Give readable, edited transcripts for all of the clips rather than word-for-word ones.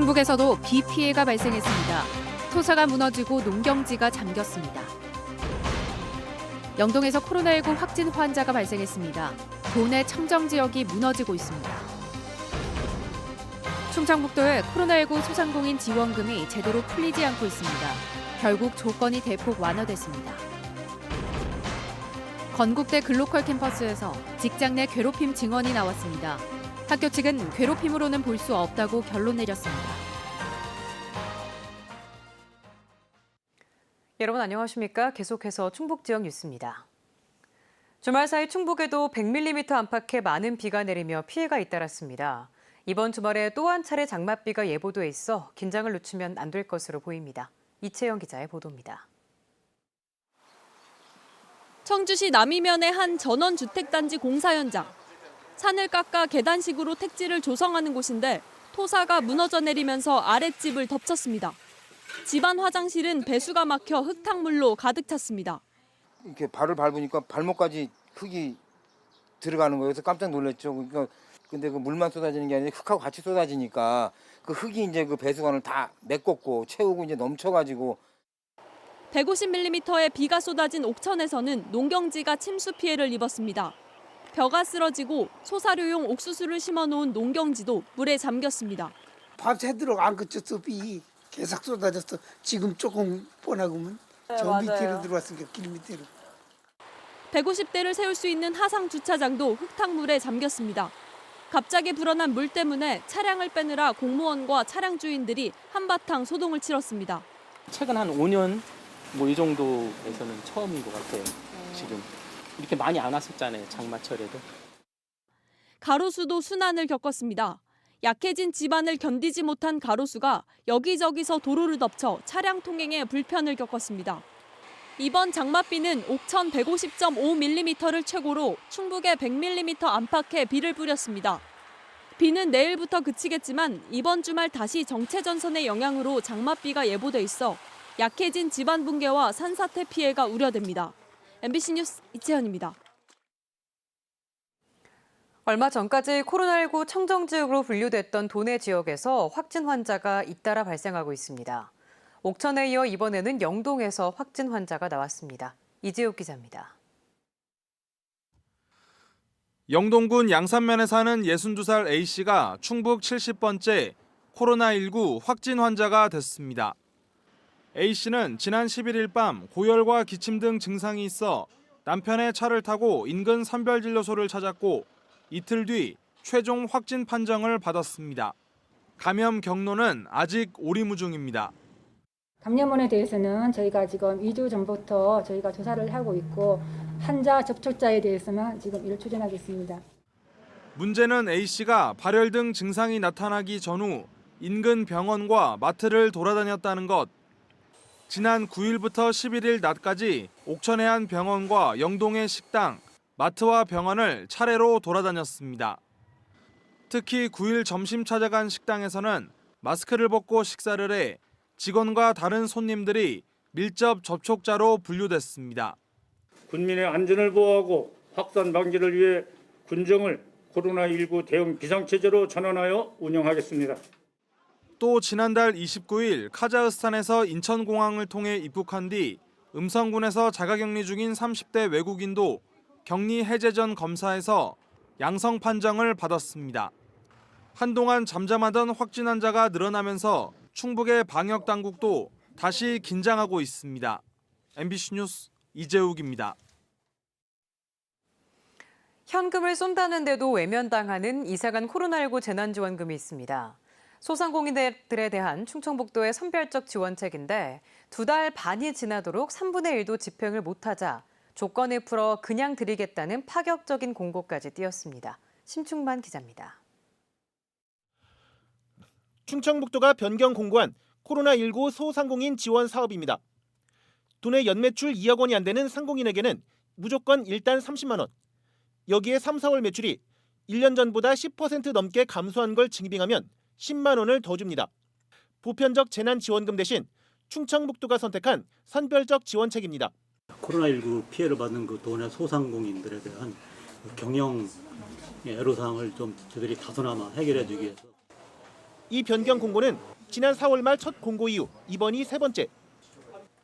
충북에서도 비 피해가 발생했습니다. 토사가 무너지고 농경지가 잠겼습니다. 영동에서 코로나19 확진 환자가 발생했습니다. 도내 청정 지역이 무너지고 있습니다. 충청북도의 코로나19 소상공인 지원금이 제대로 풀리지 않고 있습니다. 결국 조건이 대폭 완화됐습니다. 건국대 글로컬 캠퍼스에서 직장 내 괴롭힘 증언이 나왔습니다. 학교 측은 괴롭힘으로는 볼 수 없다고 결론 내렸습니다. 여러분 안녕하십니까? 계속해서 충북 지역 뉴스입니다. 주말 사이 충북에도 100mm 안팎의 많은 비가 내리며 피해가 잇따랐습니다. 이번 주말에 또 한 차례 장맛비가 예보돼 있어 긴장을 늦추면 안 될 것으로 보입니다. 이채영 기자의 보도입니다. 청주시 남이면의 한 전원주택단지 공사 현장. 산을 깎아 계단식으로 택지를 조성하는 곳인데 토사가 무너져 내리면서 아랫집을 덮쳤습니다. 집안 화장실은 배수가 막혀 흙탕물로 가득 찼습니다. 이렇게 발을 밟으니까 발목까지 흙이 들어가는 거여서 깜짝 놀랐죠. 그러니까 근데 그 물만 쏟아지는 게 아니라 흙하고 같이 쏟아지니까 그 흙이 이제 그 배수관을 다 메꿨고 채우고 이제 넘쳐가지고 150mm의 비가 쏟아진 옥천에서는 농경지가 침수 피해를 입었습니다. 벼가 쓰러지고 소사료용 옥수수를 심어놓은 농경지도 물에 잠겼습니다. 밤새도록 안 그쳤어. 비 계속 쏟아졌어. 지금 조금 뻔하고는 저 밑으로 들어왔으니까 길 밑으로. 150대를 세울 수 있는 하상 주차장도 흙탕물에 잠겼습니다. 갑자기 불어난 물 때문에 차량을 빼느라 공무원과 차량 주인들이 한바탕 소동을 치렀습니다. 최근 한 5년 이 정도에서는 처음인 것 같아요. 지금 이렇게 많이 안 왔었잖아요. 장마철에도. 가로수도 순환을 겪었습니다. 약해진 집안을 견디지 못한 가로수가 여기저기서 도로를 덮쳐 차량 통행에 불편을 겪었습니다. 이번 장맛비는 옥천 150.5mm를 최고로 충북에 100mm 안팎의 비를 뿌렸습니다. 비는 내일부터 그치겠지만 이번 주말 다시 정체전선의 영향으로 장맛비가 예보돼 있어 약해진 집안 붕괴와 산사태 피해가 우려됩니다. MBC 뉴스 이채연입니다. 얼마 전까지 코로나19 청정지역으로 분류됐던 도내 지역에서 확진 환자가 잇따라 발생하고 있습니다. 옥천에 이어 이번에는 영동에서 확진 환자가 나왔습니다. 이재욱 기자입니다. 영동군 양산면에 사는 62살 A씨가 충북 70번째 코로나19 확진 환자가 됐습니다. A씨는 지난 11일 밤 고열과 기침 등 증상이 있어 남편의 차를 타고 인근 선별진료소를 찾았고 이틀 뒤 최종 확진 판정을 받았습니다. 감염 경로는 아직 오리무중입니다. 감염원에 대해서는 저희가 지금 2주 전부터 저희가 조사를 하고 있고 환자 접촉자에 대해서는 지금 이를 추진하겠습니다. 문제는 A씨가 발열 등 증상이 나타나기 전후 인근 병원과 마트를 돌아다녔다는 것. 지난 9일부터 11일 낮까지 옥천의 한 병원과 영동의 식당, 마트와 병원을 차례로 돌아다녔습니다. 특히 9일 점심 찾아간 식당에서는 마스크를 벗고 식사를 해 직원과 다른 손님들이 밀접 접촉자로 분류됐습니다. 군민의 안전을 보호하고 확산 방지를 위해 군정을 코로나19 대응 비상체제로 전환하여 운영하겠습니다. 또 지난달 29일 카자흐스탄에서 인천공항을 통해 입국한 뒤 음성군에서 자가격리 중인 30대 외국인도 격리 해제 전 검사에서 양성 판정을 받았습니다. 한동안 잠잠하던 확진 환자가 늘어나면서 충북의 방역 당국도 다시 긴장하고 있습니다. MBC 뉴스 이재욱입니다. 현금을 쏜다는데도 외면당하는 이사간 코로나19 재난지원금이 있습니다. 소상공인들에 대한 충청북도의 선별적 지원책인데 2달 반이 지나도록 3분의 1도 집행을 못하자 조건을 풀어 그냥 드리겠다는 파격적인 공고까지 띄었습니다. 심충만 기자입니다. 충청북도가 변경 공고한 코로나19 소상공인 지원 사업입니다. 도내 연매출 2억 원이 안 되는 상공인에게는 무조건 일단 30만 원. 여기에 3, 4월 매출이 1년 전보다 10% 넘게 감소한 걸 증빙하면 10만 원을 더 줍니다. 보편적 재난지원금 대신 충청북도가 선택한 선별적 지원책입니다. 코로나19 피해를 받는 그 도내 소상공인들에 대한 경영 애로사항을 좀 저들이 다소나마 해결해 주기 위해서 이 변경 공고는 지난 4월 말 첫 공고 이후 이번이 세 번째.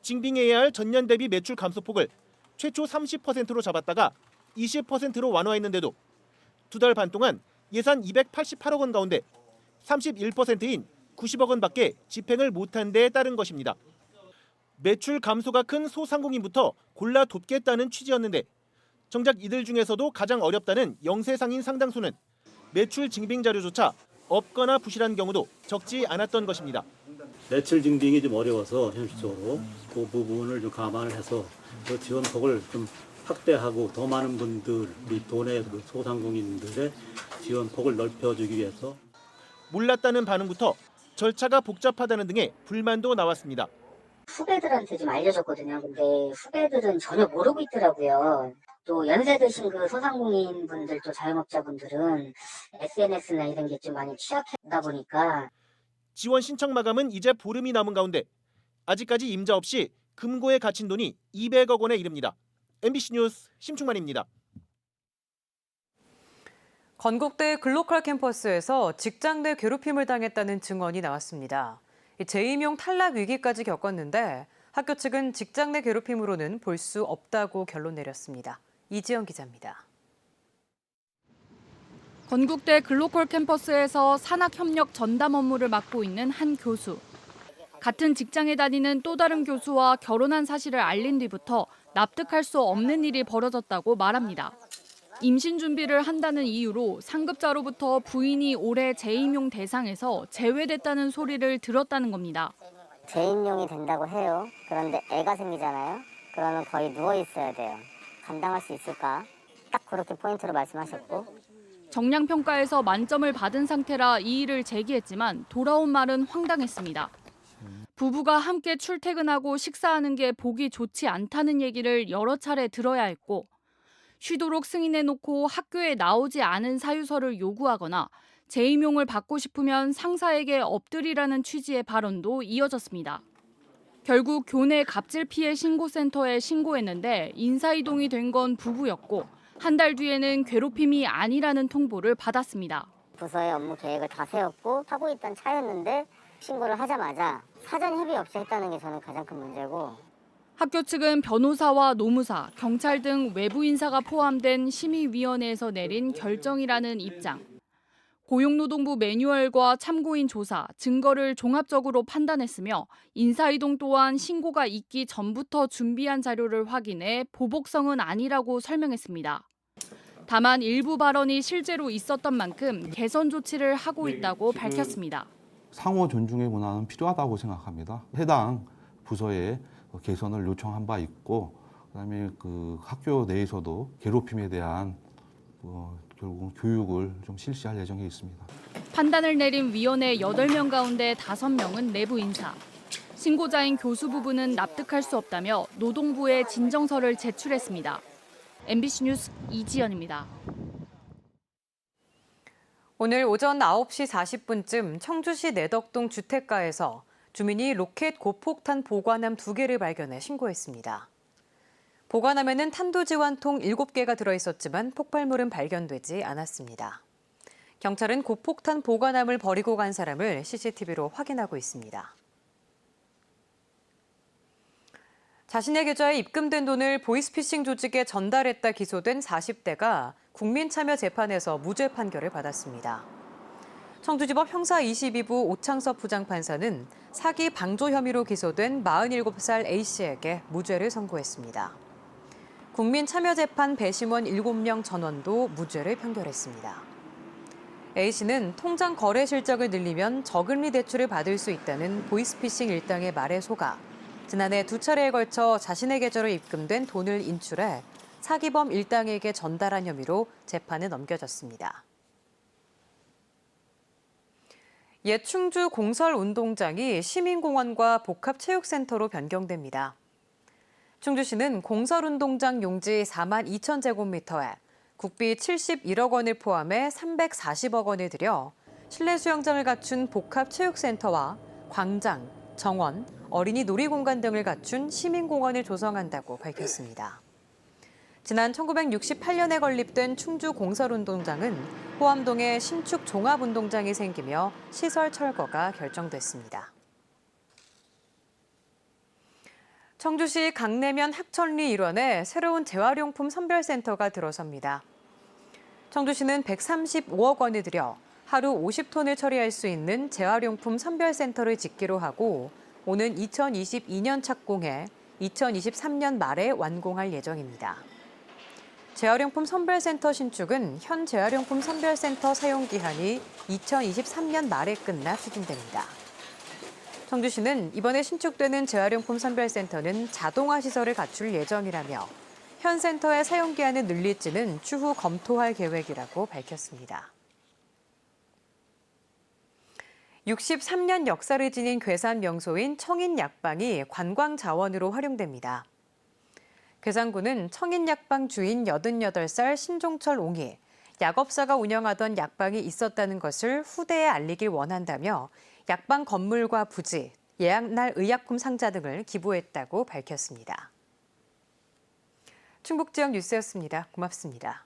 징빙해야 할 전년 대비 매출 감소폭을 최초 30%로 잡았다가 20%로 완화했는데도 2달 반 동안 예산 288억 원 가운데 31%인 90억 원밖에 집행을 못한 데에 따른 것입니다. 매출 감소가 큰 소상공인부터 골라 돕겠다는 취지였는데 정작 이들 중에서도 가장 어렵다는 영세상인 상당수는 매출 증빙 자료조차 없거나 부실한 경우도 적지 않았던 것입니다. 매출 증빙이 좀 어려워서 현실적으로 그 부분을 좀 감안을 해서 그 지원폭을 좀 확대하고 더 많은 분들, 우리 도내 그 소상공인들의 지원폭을 넓혀주기 위해서 몰랐다는 반응부터 절차가 복잡하다는 등의 불만도 나왔습니다. 후배들한테 좀 알려줬거든요. 근데 후배들은 전혀 모르고 있더라고요. 또 연세 드신 그 소상공인 분들 또 자영업자분들은 SNS나 이런 게 좀 많이 취약하다 보니까 지원 신청 마감은 이제 보름이 남은 가운데 아직까지 임자 없이 금고에 갇힌 돈이 200억 원에 이릅니다. MBC 뉴스 심충만입니다. 건국대 글로컬 캠퍼스에서 직장 내 괴롭힘을 당했다는 증언이 나왔습니다. 재임용 탈락 위기까지 겪었는데 학교 측은 직장 내 괴롭힘으로는 볼 수 없다고 결론 내렸습니다. 이지영 기자입니다. 건국대 글로컬 캠퍼스에서 산학협력 전담 업무를 맡고 있는 한 교수. 같은 직장에 다니는 또 다른 교수와 결혼한 사실을 알린 뒤부터 납득할 수 없는 일이 벌어졌다고 말합니다. 임신 준비를 한다는 이유로 상급자로부터 부인이 올해 재임용 대상에서 제외됐다는 소리를 들었다는 겁니다. 재임용이 된다고 해요. 그런데 애가 생기잖아요. 그러면 거의 누워 있어야 돼요. 감당할 수 있을까? 딱 그렇게 포인트로 말씀하셨고. 정량평가에서 만점을 받은 상태라 이의를 제기했지만 돌아온 말은 황당했습니다. 부부가 함께 출퇴근하고 식사하는 게 보기 좋지 않다는 얘기를 여러 차례 들어야 했고 쉬도록 승인해놓고 학교에 나오지 않은 사유서를 요구하거나 재임용을 받고 싶으면 상사에게 엎드리라는 취지의 발언도 이어졌습니다. 결국 교내 갑질 피해 신고센터에 신고했는데 인사이동이 된 건 부부였고 한 달 뒤에는 괴롭힘이 아니라는 통보를 받았습니다. 부서의 업무 계획을 다 세웠고 하고 있던 차였는데 신고를 하자마자 사전 협의 없이 했다는 게 저는 가장 큰 문제고. 학교 측은 변호사와 노무사, 경찰 등 외부 인사가 포함된 심의위원회에서 내린 결정이라는 입장. 고용노동부 매뉴얼과 참고인 조사, 증거를 종합적으로 판단했으며 인사이동 또한 신고가 있기 전부터 준비한 자료를 확인해 보복성은 아니라고 설명했습니다. 다만 일부 발언이 실제로 있었던 만큼 개선 조치를 하고 있다고 밝혔습니다. 상호 존중의 문화는 필요하다고 생각합니다. 해당 부서에 개선을 요청한 바 있고, 그다음에 그 학교 내에서도 괴롭힘에 대한 결국 교육을 좀 실시할 예정에 있습니다. 판단을 내린 위원회 8명 가운데 5명은 내부 인사. 신고자인 교수 부부는 납득할 수 없다며 노동부에 진정서를 제출했습니다. MBC 뉴스 이지연입니다. 오늘 오전 9시 40분쯤 청주시 내덕동 주택가에서 주민이 로켓 고폭탄 보관함 2개를 발견해 신고했습니다. 보관함에는 탄도지환통 7개가 들어있었지만 폭발물은 발견되지 않았습니다. 경찰은 고폭탄 보관함을 버리고 간 사람을 CCTV로 확인하고 있습니다. 자신의 계좌에 입금된 돈을 보이스피싱 조직에 전달했다 기소된 40대가 국민참여재판에서 무죄 판결을 받았습니다. 청주지법 형사 22부 오창섭 부장판사는 사기 방조 혐의로 기소된 47살 A씨에게 무죄를 선고했습니다. 국민참여재판 배심원 7명 전원도 무죄를 판결했습니다. A씨는 통장 거래 실적을 늘리면 저금리 대출을 받을 수 있다는 보이스피싱 일당의 말에 속아 지난해 2차례에 걸쳐 자신의 계좌로 입금된 돈을 인출해 사기범 일당에게 전달한 혐의로 재판에 넘겨졌습니다. 옛 충주 공설운동장이 시민공원과 복합체육센터로 변경됩니다. 충주시는 공설운동장 용지 4만 2천 제곱미터에 국비 71억 원을 포함해 340억 원을 들여 실내 수영장을 갖춘 복합체육센터와 광장, 정원, 어린이 놀이공간 등을 갖춘 시민공원을 조성한다고 밝혔습니다. 지난 1968년에 건립된 충주 공설운동장은 호암동에 신축 종합운동장이 생기며 시설 철거가 결정됐습니다. 청주시 강내면 학천리 일원에 새로운 재활용품 선별센터가 들어섭니다. 청주시는 135억 원을 들여 하루 50톤을 처리할 수 있는 재활용품 선별센터를 짓기로 하고 오는 2022년 착공해 2023년 말에 완공할 예정입니다. 재활용품 선별센터 신축은 현 재활용품 선별센터 사용 기한이 2023년 말에 끝나 추진됩니다. 청주시는 이번에 신축되는 재활용품 선별센터는 자동화 시설을 갖출 예정이라며 현 센터의 사용 기한을 늘릴지는 추후 검토할 계획이라고 밝혔습니다. 63년 역사를 지닌 괴산 명소인 청인약방이 관광 자원으로 활용됩니다. 괴산군은 청인약방 주인 88살 신종철 옹이 약업사가 운영하던 약방이 있었다는 것을 후대에 알리길 원한다며 약방 건물과 부지, 예약날 의약품 상자 등을 기부했다고 밝혔습니다. 충북 지역 뉴스였습니다. 고맙습니다.